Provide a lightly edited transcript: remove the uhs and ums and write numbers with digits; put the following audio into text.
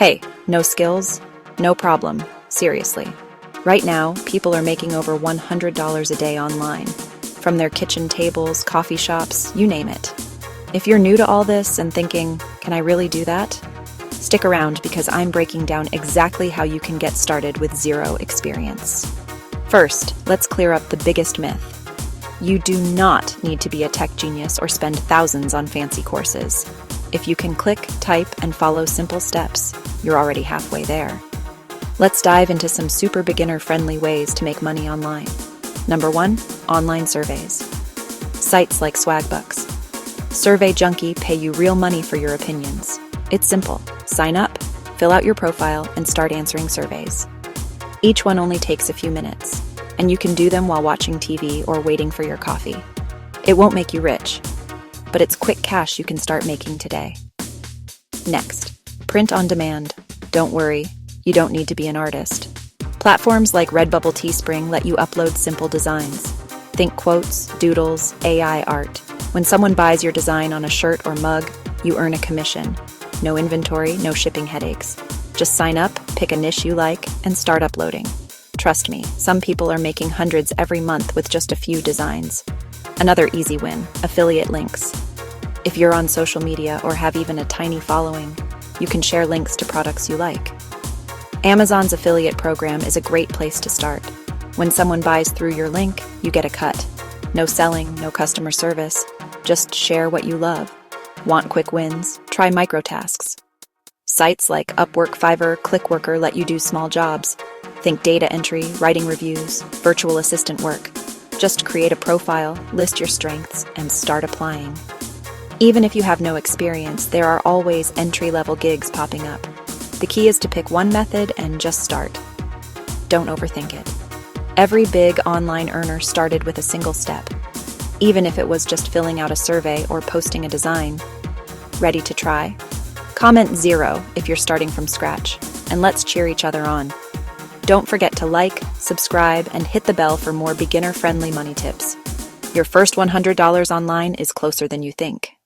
Hey, no skills? No problem. Seriously. Right now, people are making over $100 a day online. From their kitchen tables, coffee shops, you name it. If you're new to all this and thinking, can I really do that? Stick around because I'm breaking down exactly how you can get started with zero experience. First, let's clear up the biggest myth. You do not need to be a tech genius or spend thousands on fancy courses. If you can click, type, and follow simple steps, you're already halfway there. Let's dive into some super beginner-friendly ways to make money online. Number 1, online surveys. Sites like Swagbucks. Survey Junkie pay you real money for your opinions. It's simple. Sign up, fill out your profile, and start answering surveys. Each one only takes a few minutes, and you can do them while watching TV or waiting for your coffee. It won't make you rich, but it's quick cash you can start making today. Next, print on demand. Don't worry, you don't need to be an artist. Platforms like Redbubble Teespring let you upload simple designs. Think quotes, doodles, AI art. When someone buys your design on a shirt or mug, you earn a commission. No inventory, no shipping headaches. Just sign up, pick a niche you like, and start uploading. Trust me, some people are making hundreds every month with just a few designs. Another easy win, affiliate links. If you're on social media or have even a tiny following, you can share links to products you like. Amazon's affiliate program is a great place to start. When someone buys through your link, you get a cut. No selling, no customer service. Just share what you love. Want quick wins? Try microtasks. Sites like Upwork, Fiverr, Clickworker let you do small jobs. Think data entry, writing reviews, virtual assistant work. Just create a profile, list your strengths, and start applying. Even if you have no experience, there are always entry-level gigs popping up. The key is to pick one method and just start. Don't overthink it. Every big online earner started with a single step, even if it was just filling out a survey or posting a design. Ready to try? Comment 0 if you're starting from scratch, and let's cheer each other on. Don't forget to like, subscribe, and hit the bell for more beginner-friendly money tips. Your first $100 online is closer than you think.